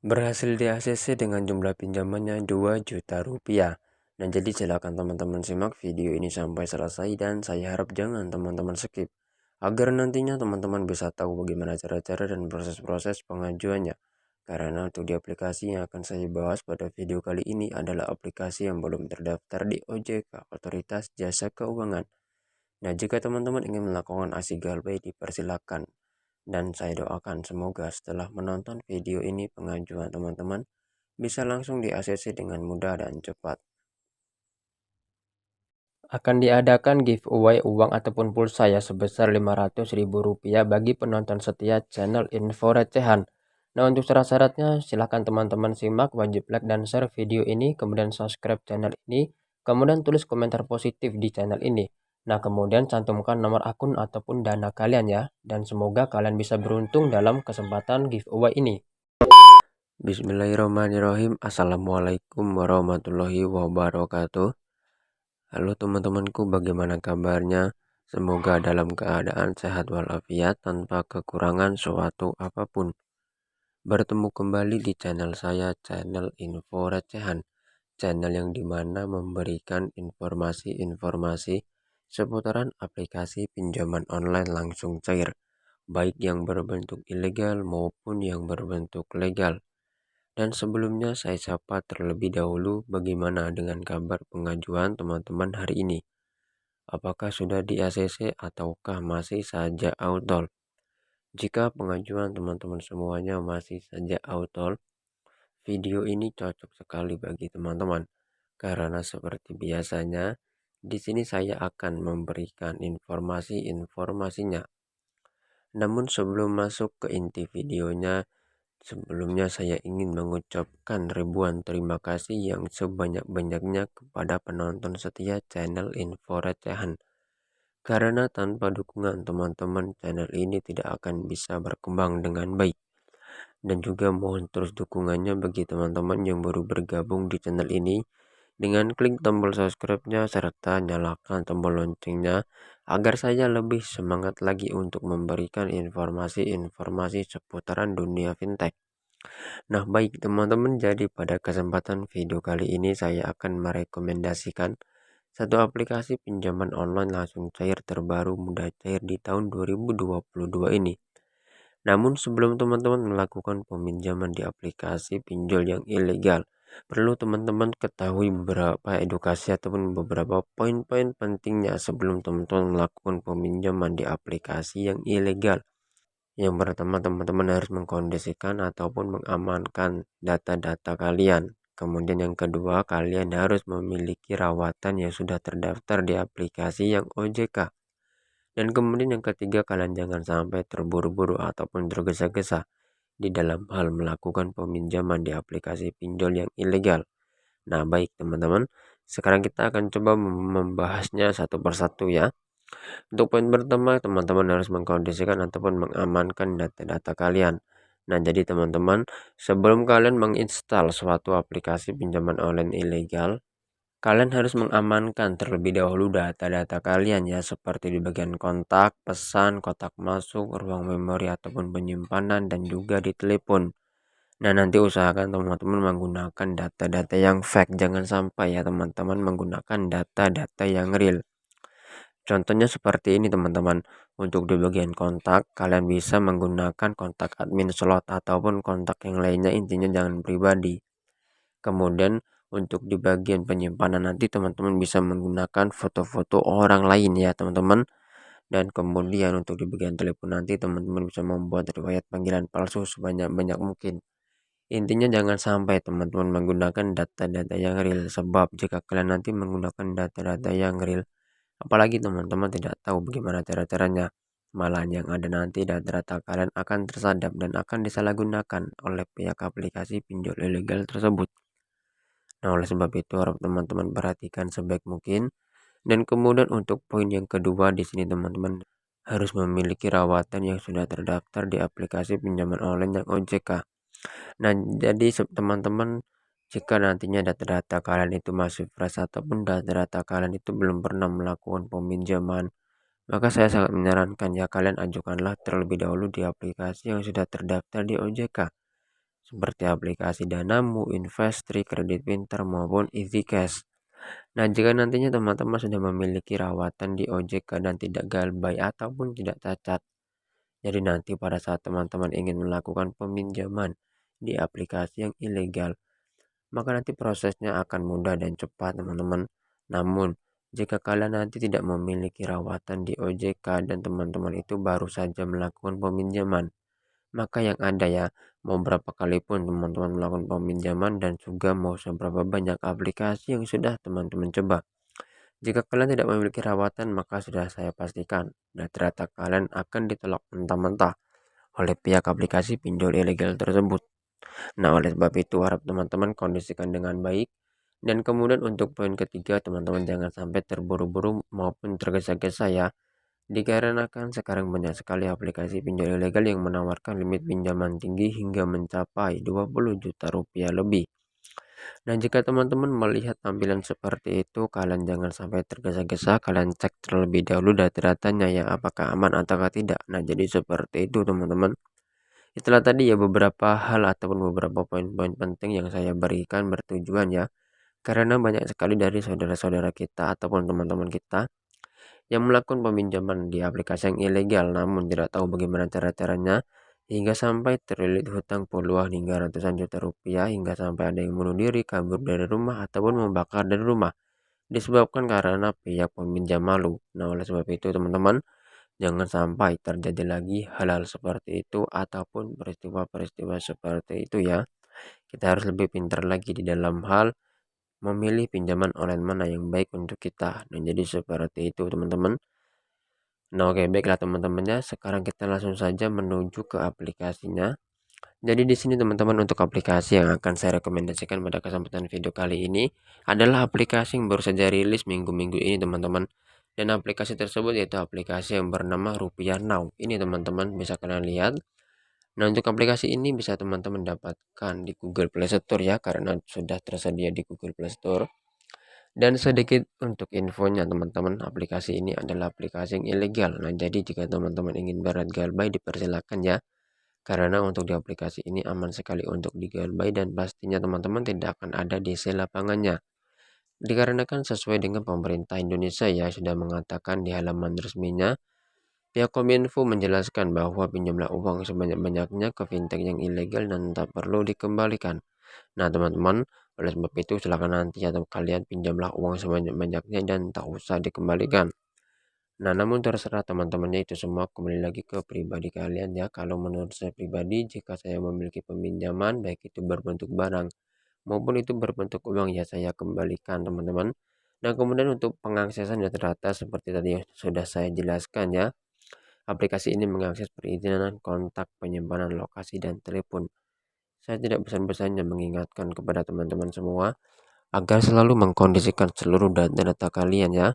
Berhasil di ACC dengan jumlah pinjamannya 2 juta rupiah. Nah, jadi silakan teman-teman simak video ini sampai selesai dan saya harap jangan teman-teman skip. Agar nantinya teman-teman bisa tahu bagaimana cara-cara dan proses-proses pengajuannya. Karena untuk di aplikasi yang akan saya bahas pada video kali ini adalah aplikasi yang belum terdaftar di OJK, Otoritas Jasa Keuangan. Nah, jika teman-teman ingin melakukan ASIGALPay dipersilakan. Dan saya doakan semoga setelah menonton video ini pengajuan teman-teman bisa langsung di ACC dengan mudah dan cepat. Akan diadakan giveaway uang ataupun pulsa ya sebesar Rp500.000 bagi penonton setia channel Info Recehan. Nah, untuk syarat-syaratnya silahkan teman-teman simak, wajib like dan share video ini, kemudian subscribe channel ini, kemudian tulis komentar positif di channel ini. Nah, kemudian cantumkan nomor akun ataupun dana kalian ya, dan semoga kalian bisa beruntung dalam kesempatan giveaway ini. Bismillahirrahmanirrahim. Assalamualaikum warahmatullahi wabarakatuh. Halo teman-temanku, bagaimana kabarnya? Semoga dalam keadaan sehat walafiat tanpa kekurangan suatu apapun. Bertemu kembali di channel saya, channel Info Recehan. Channel yang dimana memberikan informasi-informasi seputaran aplikasi pinjaman online langsung cair, baik yang berbentuk ilegal maupun yang berbentuk legal. Dan sebelumnya saya sapa terlebih dahulu bagaimana dengan kabar pengajuan teman-teman hari ini. Apakah sudah di ACC ataukah masih saja autol? Jika pengajuan teman-teman semuanya masih saja autol, video ini cocok sekali bagi teman-teman. Karena seperti biasanya, di sini saya akan memberikan informasi-informasinya. Namun sebelum masuk ke inti videonya, sebelumnya saya ingin mengucapkan ribuan terima kasih yang sebanyak-banyaknya kepada penonton setia channel Info Recehan. Karena tanpa dukungan teman-teman, channel ini tidak akan bisa berkembang dengan baik. Dan juga mohon terus dukungannya bagi teman-teman yang baru bergabung di channel ini dengan klik tombol subscribe-nya serta nyalakan tombol loncengnya agar saya lebih semangat lagi untuk memberikan informasi-informasi seputaran dunia fintech. Nah, baik teman-teman, jadi pada kesempatan video kali ini saya akan merekomendasikan satu aplikasi pinjaman online langsung cair terbaru mudah cair di tahun 2022 ini. Namun sebelum teman-teman melakukan peminjaman di aplikasi pinjol yang ilegal, perlu teman-teman ketahui beberapa edukasi ataupun beberapa poin-poin pentingnya sebelum teman-teman melakukan peminjaman di aplikasi yang ilegal. Yang pertama, teman-teman harus mengkondisikan ataupun mengamankan data-data kalian. Kemudian yang kedua, kalian harus memiliki rawatan yang sudah terdaftar di aplikasi yang OJK. Dan kemudian yang ketiga, kalian jangan sampai terburu-buru ataupun tergesa-gesa di dalam hal melakukan peminjaman di aplikasi pinjol yang ilegal. Nah, baik teman-teman, sekarang kita akan coba membahasnya satu persatu ya. Untuk poin pertama, teman-teman harus mengkondisikan ataupun mengamankan data-data kalian. Nah, jadi teman-teman, sebelum kalian menginstal suatu aplikasi pinjaman online ilegal, kalian harus mengamankan terlebih dahulu data-data kalian ya, seperti di bagian kontak, pesan, kotak masuk, ruang memori ataupun penyimpanan, dan juga di telepon. Nah, nanti usahakan teman-teman menggunakan data-data yang fake. Jangan sampai ya teman-teman menggunakan data-data yang real. Contohnya seperti ini teman-teman. Untuk di bagian kontak, kalian bisa menggunakan kontak admin slot ataupun kontak yang lainnya, intinya jangan pribadi. Kemudian untuk di bagian penyimpanan nanti teman-teman bisa menggunakan foto-foto orang lain ya teman-teman. Dan kemudian untuk di bagian telepon nanti teman-teman bisa membuat riwayat panggilan palsu sebanyak-banyak mungkin. Intinya jangan sampai teman-teman menggunakan data-data yang real, sebab jika kalian nanti menggunakan data-data yang real, apalagi teman-teman tidak tahu bagaimana cara-caranya, malahan yang ada nanti data-data kalian akan tersadap dan akan disalahgunakan oleh pihak aplikasi pinjol ilegal tersebut. Nah, oleh sebab itu harap teman-teman perhatikan sebaik mungkin. Dan kemudian untuk poin yang kedua di sini teman-teman harus memiliki rawatan yang sudah terdaftar di aplikasi pinjaman online yang OJK. Nah, jadi teman-teman, jika nantinya data-data kalian itu masih fresh ataupun data-data kalian itu belum pernah melakukan peminjaman, maka saya sangat menyarankan ya kalian ajukanlah terlebih dahulu di aplikasi yang sudah terdaftar di OJK. seperti aplikasi Danamu, Investri, Kredit Pintar, maupun EasyCash. Nah, jika nantinya teman-teman sudah memiliki rawatan di OJK dan tidak galbay ataupun tidak cacat, jadi nanti pada saat teman-teman ingin melakukan peminjaman di aplikasi yang ilegal, maka nanti prosesnya akan mudah dan cepat, teman-teman. Namun, jika kalian nanti tidak memiliki rawatan di OJK dan teman-teman itu baru saja melakukan peminjaman, maka yang ada ya, mau berapa kali pun teman-teman melakukan peminjaman dan juga mau seberapa banyak aplikasi yang sudah teman-teman coba, jika kalian tidak memiliki rawatan, maka sudah saya pastikan data kalian akan ditolak mentah-mentah oleh pihak aplikasi pinjol ilegal tersebut. Nah, oleh sebab itu harap teman-teman kondisikan dengan baik. Dan kemudian untuk poin ketiga, teman-teman jangan sampai terburu-buru maupun tergesa-gesa ya. Dikarenakan sekarang banyak sekali aplikasi pinjol ilegal yang menawarkan limit pinjaman tinggi hingga mencapai 20 juta rupiah lebih. Dan jika teman-teman melihat tampilan seperti itu, kalian jangan sampai tergesa-gesa, kalian cek terlebih dahulu data-datanya ya, apakah aman atau tidak. Nah, jadi seperti itu teman-teman. Itulah tadi ya beberapa hal ataupun beberapa poin-poin penting yang saya berikan bertujuan ya. Karena banyak sekali dari saudara-saudara kita ataupun teman-teman kita yang melakukan peminjaman di aplikasi yang ilegal namun tidak tahu bagaimana cara-caranya, hingga sampai terlilit hutang puluhan hingga ratusan juta rupiah, hingga sampai ada yang bunuh diri, kabur dari rumah ataupun membakar dari rumah disebabkan karena pihak peminjam malu. Nah, oleh sebab itu teman-teman, jangan sampai terjadi lagi hal-hal seperti itu ataupun peristiwa-peristiwa seperti itu ya. Kita harus lebih pintar lagi di dalam hal memilih pinjaman online mana yang baik untuk kita. Dan jadi seperti itu teman-teman. Nah, oke, baiklah teman-temannya. Sekarang kita langsung saja menuju ke aplikasinya. Jadi di sini teman-teman, untuk aplikasi yang akan saya rekomendasikan pada kesempatan video kali ini adalah aplikasi yang baru saja rilis minggu-minggu ini teman-teman. Dan aplikasi tersebut yaitu aplikasi yang bernama Rupiah Now. Ini teman-teman bisa kalian lihat. Nah, untuk aplikasi ini bisa teman-teman dapatkan di Google Play Store ya, karena sudah tersedia di Google Play Store. Dan sedikit untuk infonya teman-teman, aplikasi ini adalah aplikasi yang ilegal. Nah, jadi jika teman-teman ingin berat galbay dipersilakan ya. Karena untuk di aplikasi ini aman sekali untuk digalbay dan pastinya teman-teman tidak akan ada DC lapangannya. Dikarenakan sesuai dengan pemerintah Indonesia ya sudah mengatakan di halaman resminya, pihak Kominfo menjelaskan bahwa pinjamlah uang sebanyak-banyaknya ke fintech yang ilegal dan tak perlu dikembalikan. Nah, teman-teman, oleh sebab itu silakan nanti atau kalian pinjamlah uang sebanyak-banyaknya dan tak usah dikembalikan. Nah, namun terserah teman-temannya, itu semua kembali lagi ke pribadi kalian ya. Kalau menurut saya pribadi, jika saya memiliki peminjaman, baik itu berbentuk barang maupun itu berbentuk uang, ya saya kembalikan teman-teman. Nah, kemudian untuk pengaksesan data-data seperti tadi yang sudah saya jelaskan ya. Aplikasi ini mengakses perizinan, kontak, penyimpanan lokasi, dan telepon. Saya tidak bosan-bosannya mengingatkan kepada teman-teman semua agar selalu mengkondisikan seluruh data-data kalian ya.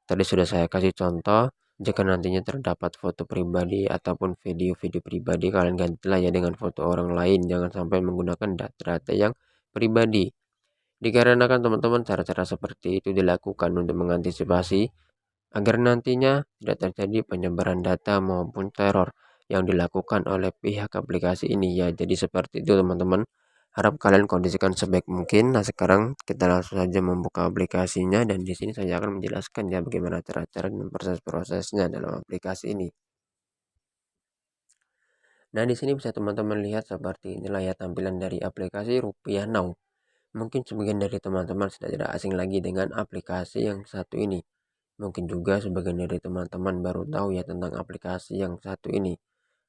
Tadi sudah saya kasih contoh, jika nantinya terdapat foto pribadi ataupun video-video pribadi, kalian gantilah ya dengan foto orang lain. Jangan sampai menggunakan data-data yang pribadi. Dikarenakan teman-teman, cara-cara seperti itu dilakukan untuk mengantisipasi agar nantinya tidak terjadi penyebaran data maupun teror yang dilakukan oleh pihak aplikasi ini ya. Jadi seperti itu teman-teman. Harap kalian kondisikan sebaik mungkin. Nah, sekarang kita langsung saja membuka aplikasinya dan di sini saya akan menjelaskan ya bagaimana cara-cara dan proses-prosesnya dalam aplikasi ini. Nah, di sini bisa teman-teman lihat seperti inilah ya tampilan dari aplikasi Rupiah Now. Mungkin sebagian dari teman-teman sudah tidak asing lagi dengan aplikasi yang satu ini. Mungkin juga sebagian dari teman-teman baru tahu ya tentang aplikasi yang satu ini.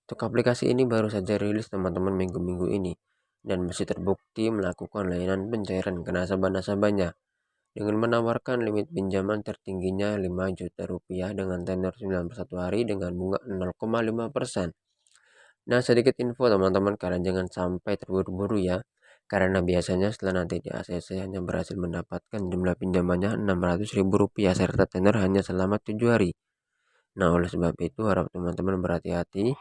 Untuk aplikasi ini baru saja rilis teman-teman minggu-minggu ini dan masih terbukti melakukan layanan pencairan ke nasabah-nasabahnya dengan menawarkan limit pinjaman tertingginya 5 juta rupiah dengan tenor 91 hari dengan bunga 0,5%. Nah, sedikit info teman-teman, kalian jangan sampai terburu-buru ya. Karena biasanya setelah nanti di ACC hanya berhasil mendapatkan jumlah pinjamannya Rp600.000 serta tenor hanya selama 7 hari. Nah, oleh sebab itu harap teman-teman berhati-hati.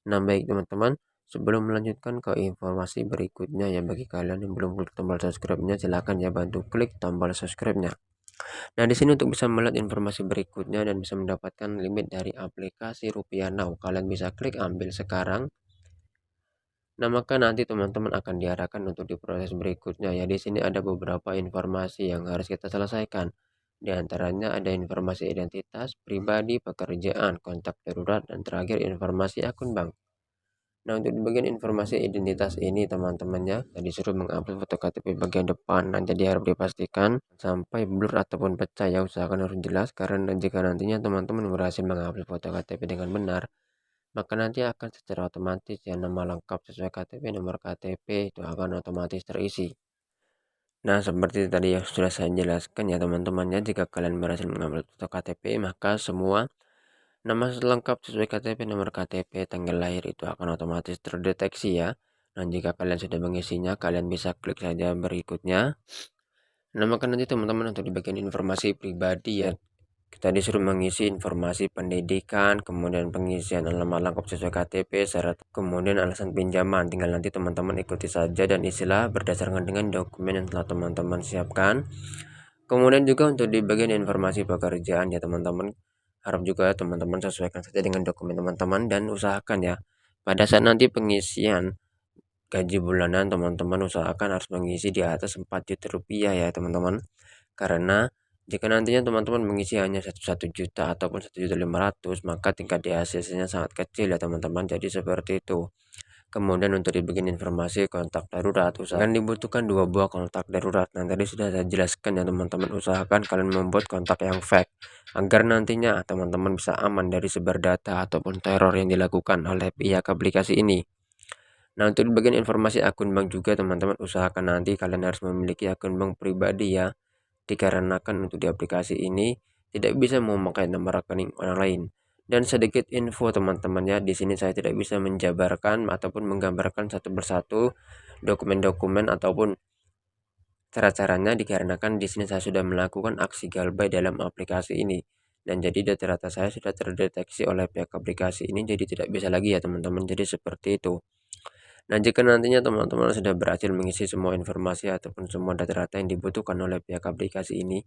Nah, baik teman-teman, sebelum melanjutkan ke informasi berikutnya ya, bagi kalian yang belum klik tombol subscribe-nya, silahkan ya bantu klik tombol subscribe-nya. Nah, di sini untuk bisa melihat informasi berikutnya dan bisa mendapatkan limit dari aplikasi Rupiah Now, kalian bisa klik ambil sekarang. Nah, maka nanti teman-teman akan diarahkan untuk di proses berikutnya ya. Di sini ada beberapa informasi yang harus kita selesaikan. Di antaranya ada informasi identitas, pribadi, pekerjaan, kontak darurat, dan terakhir informasi akun bank. Nah, untuk di bagian informasi identitas ini teman-temannya disuruh mengupload foto KTP bagian depan. Nah, jadi harus dipastikan sampai blur ataupun pecah ya, usahakan harus jelas karena jika nantinya teman-teman berhasil mengupload foto KTP dengan benar, maka nanti akan secara otomatis ya nama lengkap sesuai KTP, nomor KTP itu akan otomatis terisi. Nah, seperti tadi yang sudah saya jelaskan ya teman-temannya, jika kalian berhasil mengupload foto KTP, maka semua nama lengkap sesuai KTP, nomor KTP, tanggal lahir itu akan otomatis terdeteksi ya. Dan jika kalian sudah mengisinya, kalian bisa klik saja berikutnya. Nah, maka nanti teman-teman untuk di bagian informasi pribadi ya, kita disuruh mengisi informasi pendidikan, kemudian pengisian alamat lengkap sesuai KTP, syarat, kemudian alasan pinjaman. Tinggal nanti teman-teman ikuti saja dan isilah berdasarkan dengan dokumen yang telah teman-teman siapkan. Kemudian juga untuk di bagian informasi pekerjaan ya teman-teman, harap juga teman-teman sesuaikan saja dengan dokumen teman-teman dan usahakan ya pada saat nanti pengisian gaji bulanan, teman-teman usahakan harus mengisi di atas 4 juta rupiah ya teman-teman. Karena jika nantinya teman-teman mengisi hanya 1 juta ataupun 1.500.000, maka tingkat DACC-nya sangat kecil ya teman-teman. Jadi seperti itu. Kemudian untuk di bagian informasi kontak darurat, usahakan dibutuhkan 2 buah kontak darurat. Nah, tadi sudah saya jelaskan ya teman-teman, usahakan kalian membuat kontak yang fake agar nantinya teman-teman bisa aman dari sebar data ataupun teror yang dilakukan oleh pihak aplikasi ini. Nah, untuk di bagian informasi akun bank juga teman-teman, usahakan nanti kalian harus memiliki akun bank pribadi ya. Dikarenakan untuk di aplikasi ini tidak bisa memakai nomor rekening orang lain. Dan sedikit info teman-teman ya, di sini saya tidak bisa menjabarkan ataupun menggambarkan satu persatu dokumen-dokumen ataupun cara-caranya, dikarenakan di sini saya sudah melakukan aksi galbay dalam aplikasi ini. Dan jadi data-data saya sudah terdeteksi oleh pihak aplikasi ini, jadi tidak bisa lagi ya teman-teman. Jadi seperti itu. Nah, jika nantinya teman-teman sudah berhasil mengisi semua informasi ataupun semua data-data yang dibutuhkan oleh pihak aplikasi ini,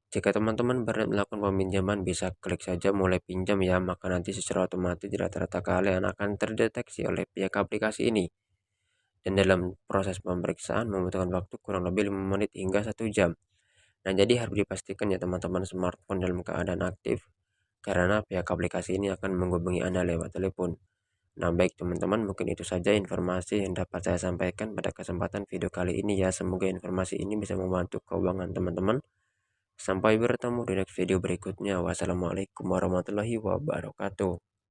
jika teman-teman berniat melakukan peminjaman, bisa klik saja mulai pinjam ya, maka nanti secara otomatis rata-rata kalian akan terdeteksi oleh pihak aplikasi ini. Dan dalam proses pemeriksaan membutuhkan waktu kurang lebih 5 menit hingga 1 jam. Nah, jadi harus dipastikan ya teman-teman smartphone dalam keadaan aktif, karena pihak aplikasi ini akan menghubungi Anda lewat telepon. Nah, baik teman-teman, mungkin itu saja informasi yang dapat saya sampaikan pada kesempatan video kali ini ya. Semoga informasi ini bisa membantu keuangan teman-teman. Sampai bertemu di next video berikutnya. Wassalamualaikum warahmatullahi wabarakatuh.